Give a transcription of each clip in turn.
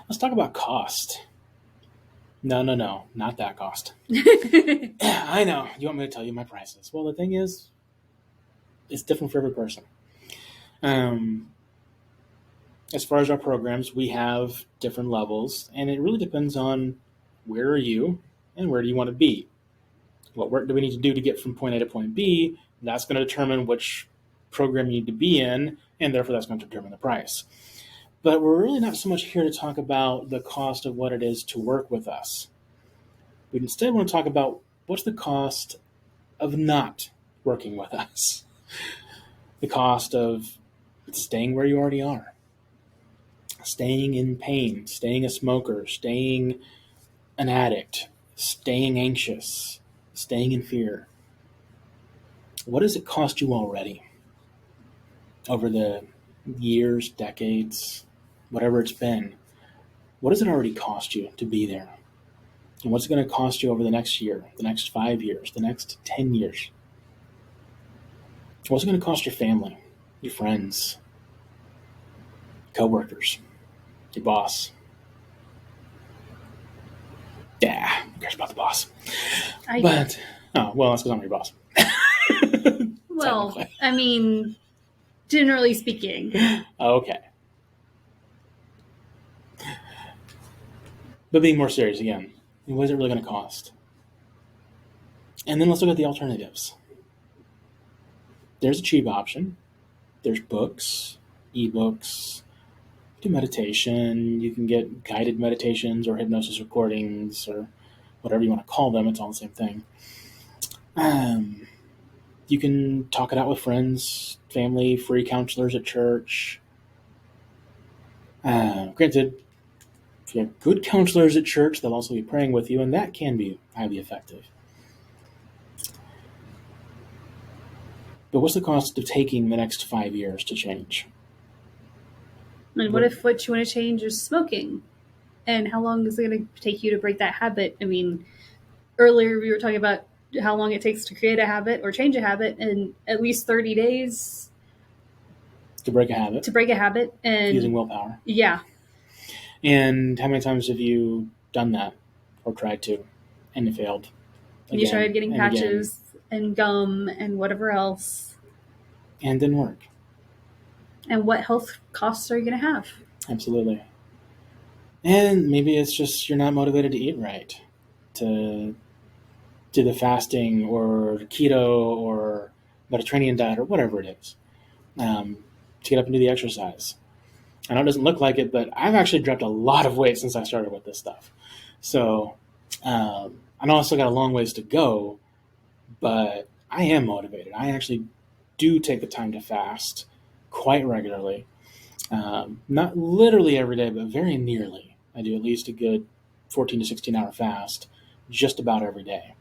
Let's talk about cost. No, not that cost. I know. You want me to tell you my prices? Well, the thing is, it's different for every person. Um, as far as our programs, we have different levels, and it really depends on where are you and where do you want to be. What work do we need to do to get from point A to point B? That's going to determine which program you need to be in, and therefore that's going to determine the price. But we're really not so much here to talk about the cost of what it is to work with us. We instead want to talk about what's the cost of not working with us. The cost of staying where you already are, staying in pain, staying a smoker, staying an addict, staying anxious, staying in fear. What does it cost you already over the years, decades, whatever it's been? What does it already cost you to be there? And what's it going to cost you over the next year, the next 5 years, the next 10 years? What's it going to cost your family, your friends, coworkers, your boss? Yeah, who cares about the boss? I But, oh, well, that's because I'm your boss. Well, Technically. I mean, generally speaking. Okay. But being more serious again, what is it really going to cost? And then let's look at the alternatives. There's a cheap option. There's books, ebooks, do meditation. You can get guided meditations or hypnosis recordings or whatever you want to call them. It's all the same thing. You can talk it out with friends, family, free counselors at church. Granted, if you have good counselors at church, they'll also be praying with you, and that can be highly effective. But what's the cost of taking the next 5 years to change? And what if what you want to change is smoking? And how long is it going to take you to break that habit? I mean, earlier we were talking about how long it takes to create a habit or change a habit, and at least 30 days To break a habit. to break a habit. And using willpower. Yeah. And how many times have you done that or tried to and it failed? You tried getting patches and gum and whatever else. And didn't work. And what health costs are you going to have? Absolutely. And maybe it's just you're not motivated to eat right, to do the fasting or keto or Mediterranean diet or whatever it is, to get up and do the exercise. I know it doesn't look like it, but I've actually dropped a lot of weight since I started with this stuff. So I know I still got a long ways to go, but I am motivated. I actually do take the time to fast quite regularly. Not literally every day, but very nearly. I do at least a good 14 to 16 hour fast just about every day.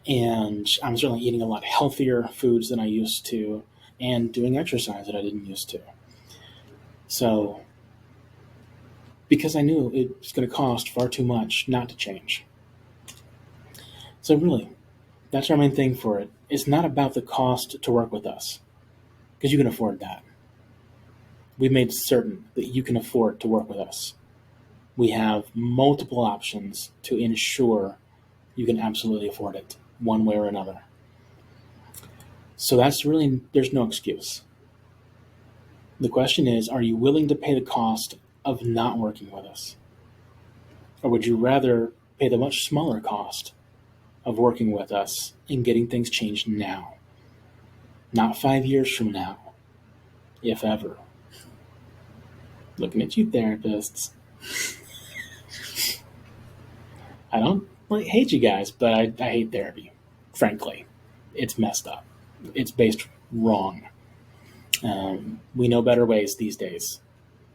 And I'm certainly eating a lot healthier foods than I used to and doing exercise that I didn't used to. So, because I knew it was going to cost far too much not to change. So really, that's our main thing for it. It's not about the cost to work with us, because you can afford that. We've made certain that you can afford to work with us. We have multiple options to ensure you can absolutely afford it, one way or another. So that's really, there's no excuse. The question is, are you willing to pay the cost of not working with us? Or would you rather pay the much smaller cost of working with us and getting things changed now? Not 5 years from now, if ever. Looking at you, therapists. I don't hate you guys, but I hate therapy. Frankly, it's messed up. It's based wrong. We know better ways these days,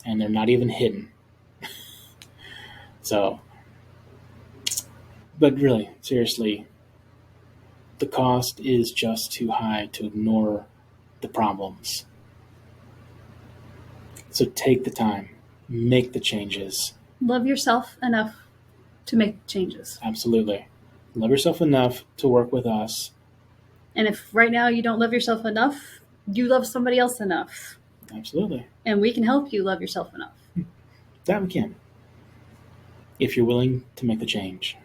and they're not even hidden. So, but really, seriously, the cost is just too high to ignore the problems. So take the time, make the changes. Love yourself enough to make changes. Absolutely. Love yourself enough to work with us. And if right now you don't love yourself enough, you love somebody else enough. Absolutely. And we can help you love yourself enough. That we can, if you're willing to make the change.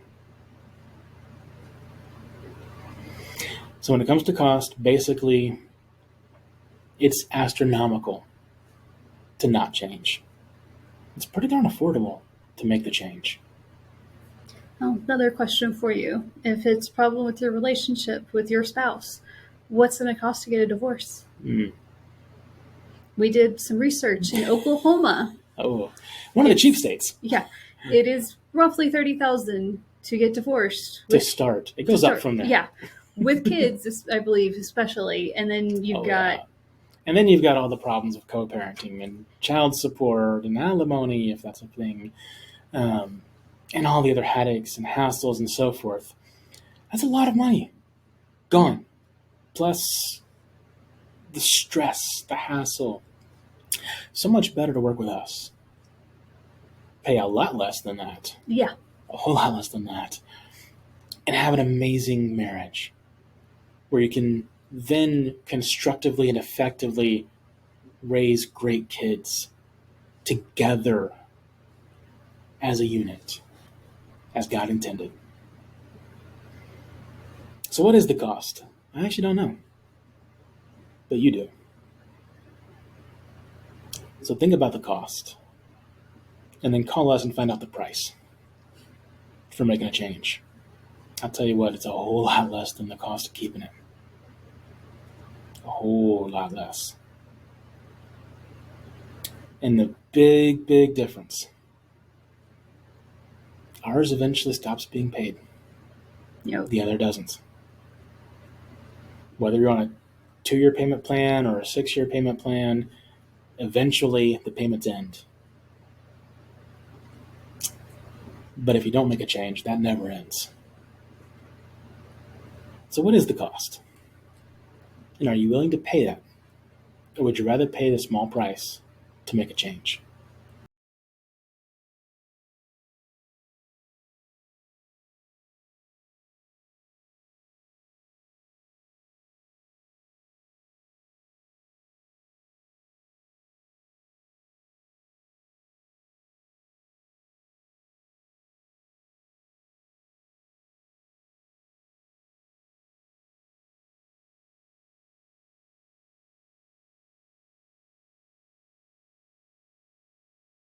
So when it comes to cost, basically, it's astronomical to not change. It's pretty darn affordable to make the change. Now, another question for you. If it's a problem with your relationship with your spouse, what's it going to cost to get a divorce? We did some research in Oklahoma. Oh, one of the cheap states. Yeah, it is roughly $30,000 to get divorced. To start. It goes up from there. Yeah, with kids, I believe, especially. And then you've got... Yeah. And then you've got all the problems of co-parenting and child support and alimony, if that's a thing, and all the other headaches and hassles and so forth. That's a lot of money gone. Plus the stress, the hassle. So much better to work with us. Pay a lot less than that. Yeah. A whole lot less than that. And have an amazing marriage where you can then constructively and effectively raise great kids together as a unit, as God intended. So what is the cost? I actually don't know. But you do. So think about the cost. And then call us and find out the price for making a change. I'll tell you what, it's a whole lot less than the cost of keeping it. A whole lot less. And the big, big difference. Ours eventually stops being paid. Yep. The other doesn't. Whether you're on a 2-year payment plan or a 6-year payment plan, eventually the payments end. But if you don't make a change, that never ends. So what is the cost? And are you willing to pay that? Or would you rather pay the small price to make a change?